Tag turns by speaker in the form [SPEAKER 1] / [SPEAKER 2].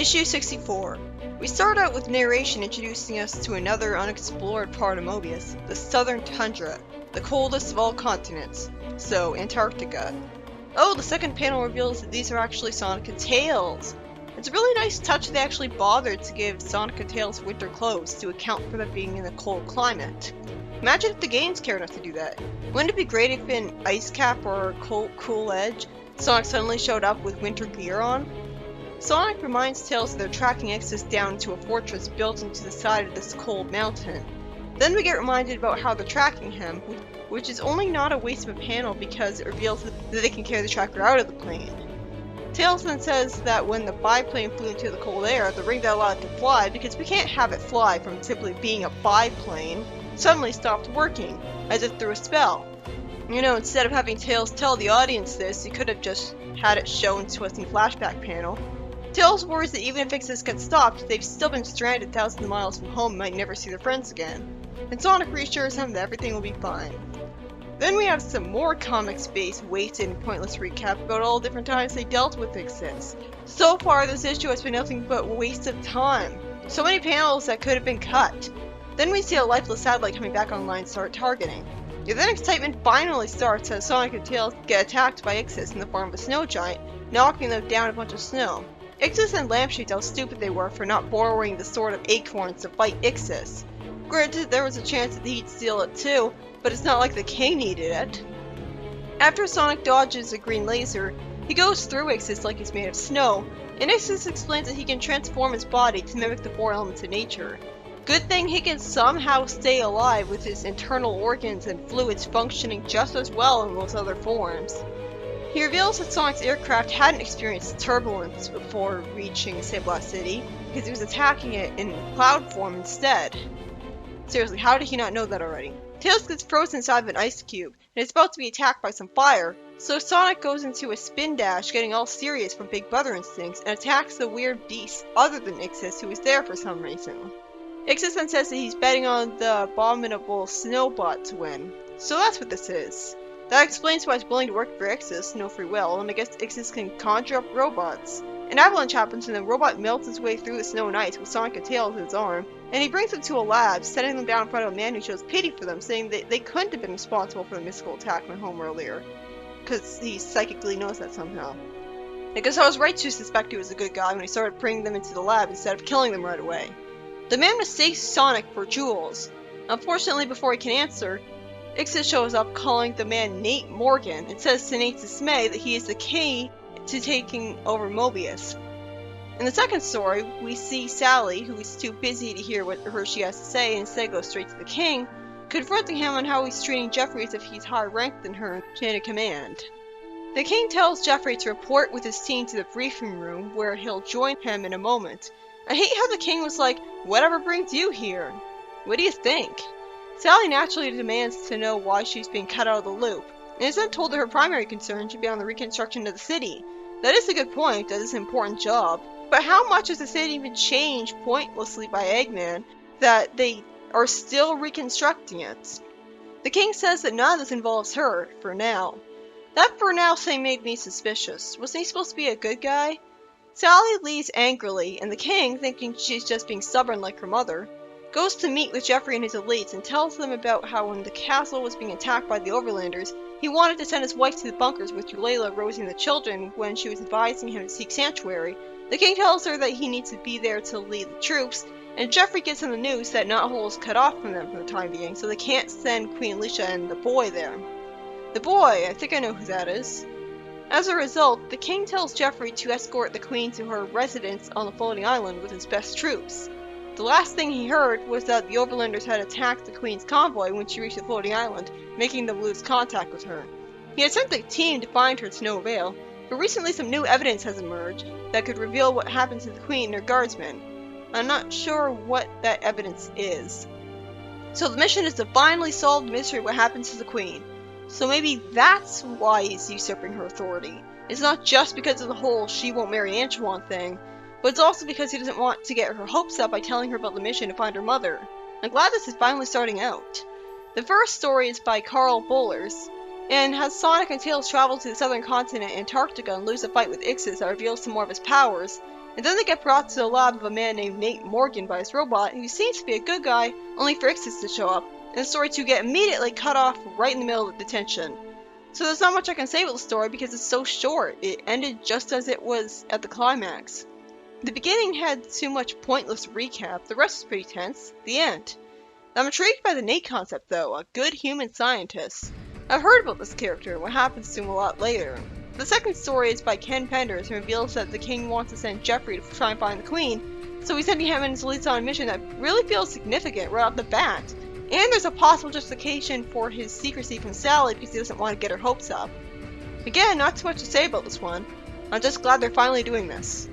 [SPEAKER 1] Issue 64. We start out with narration introducing us to another unexplored part of Mobius, the southern tundra, the coldest of all continents, so Antarctica. Oh, the second panel reveals that these are actually Sonic and Tails. It's a really nice touch they actually bothered to give Sonic and Tails winter clothes to account for them being in a cold climate. Imagine if the games cared enough to do that. Wouldn't it be great if in Ice Cap or Cool Edge, Sonic suddenly showed up with winter gear on? Sonic reminds Tails that they're tracking Exodus down into a fortress built into the side of this cold mountain. Then we get reminded about how they're tracking him, which is only not a waste of a panel because it reveals that they can carry the tracker out of the plane. Tails then says that when the biplane flew into the cold air, the ring that allowed it to fly, because we can't have it fly from simply being a biplane, suddenly stopped working, as if through a spell. You know, instead of having Tails tell the audience this, he could have just had it shown to us in the flashback panel. Tails worries that even if Exodus gets stopped, they've still been stranded thousands of miles from home and might never see their friends again. And Sonic reassures him that everything will be fine. Then we have some more comics-based, wasted, and pointless recap about all the different times they dealt with Exodus. So far, this issue has been nothing but a waste of time. So many panels that could have been cut. Then we see a lifeless satellite coming back online and start targeting. And then excitement finally starts as Sonic and Tails get attacked by Exodus in the form of a snow giant, knocking them down a bunch of snow. Ixis and Lampshade how stupid they were for not borrowing the sword of acorns to fight Ixis. Granted, there was a chance that he'd steal it too, but it's not like the king needed it. After Sonic dodges a green laser, he goes through Ixis like he's made of snow, and Ixis explains that he can transform his body to mimic the four elements of nature. Good thing he can somehow stay alive with his internal organs and fluids functioning just as well in those other forms. He reveals that Sonic's aircraft hadn't experienced turbulence before reaching Sabla City, because he was attacking it in cloud form instead. Seriously, how did he not know that already? Tails gets frozen inside of an ice cube, and is about to be attacked by some fire, so Sonic goes into a spin dash, getting all serious from Big Brother instincts, and attacks the weird beast other than Ixis, who is there for some reason. Ixis then says that he's betting on the abominable Snowbot to win, so that's what this is. That explains why he's willing to work for Ixis, no free will, and I guess Ixis can conjure up robots. An avalanche happens and the robot melts his way through the snow and ice with Sonic and Tails in his arm, and he brings them to a lab, setting them down in front of a man who shows pity for them, saying that they couldn't have been responsible for the mystical attack on home earlier, because he psychically knows that somehow. I guess I was right to suspect he was a good guy when he started bringing them into the lab instead of killing them right away. The man mistakes Sonic for Jules. Unfortunately, before he can answer, Ixis shows up calling the man Nate Morgan and says to Nate's dismay that he is the key to taking over Mobius. In the second story, we see Sally, who is too busy to hear what Hershey has to say and instead goes straight to the king, confronting him on how he's treating Jeffrey as if he's higher ranked than her in chain of command. The king tells Jeffrey to report with his team to the briefing room, where he'll join him in a moment. I hate how the king was like, "Whatever brings you here." What do you think? Sally naturally demands to know why she's being cut out of the loop, and is then told that her primary concern should be on the reconstruction of the city. That is a good point, that is an important job, but how much has the city been changed pointlessly by Eggman that they are still reconstructing it? The king says that none of this involves her, for now. That for now thing made me suspicious. Wasn't he supposed to be a good guy? Sally leaves angrily, and the king, thinking she's just being stubborn like her mother, goes to meet with Jeffrey and his elites and tells them about how when the castle was being attacked by the Overlanders, he wanted to send his wife to the bunkers with Layla, Rosie, and the children when she was advising him to seek sanctuary. The king tells her that he needs to be there to lead the troops, and Jeffrey gives him the news that Knothole is cut off from them for the time being, so they can't send Queen Alicia and the boy there. The boy, I think I know who that is. As a result, the king tells Jeffrey to escort the queen to her residence on the floating island with his best troops. The last thing he heard was that the Overlanders had attacked the Queen's convoy when she reached the floating island, making them lose contact with her. He had sent the team to find her to no avail, but recently some new evidence has emerged that could reveal what happened to the Queen and her guardsmen. I'm not sure what that evidence is. So the mission is to finally solve the mystery of what happened to the Queen. So maybe that's why he's usurping her authority. It's not just because of the whole she won't marry Antoine thing, but it's also because he doesn't want to get her hopes up by telling her about the mission to find her mother. I'm glad this is finally starting out. The first story is by Carl Bollers, and has Sonic and Tails travel to the southern continent Antarctica and lose a fight with Ixis that reveals some more of his powers, And then they get brought to the lab of a man named Nate Morgan by his robot, who seems to be a good guy, only for Ixis to show up, and the story to get immediately cut off right in the middle of the detention. So there's not much I can say about the story because it's so short. It ended just as it was at the climax. The beginning had too much pointless recap, the rest was pretty tense. The end. I'm intrigued by the Nate concept though, a good human scientist. I've heard about this character and what happens to him a lot later. The second story is by Ken Penders and reveals that the king wants to send Jeffrey to try and find the queen, so he's sending him and his elites on a mission that really feels significant right off the bat. And there's a possible justification for his secrecy from Sally because he doesn't want to get her hopes up. Again, not too much to say about this one. I'm just glad they're finally doing this.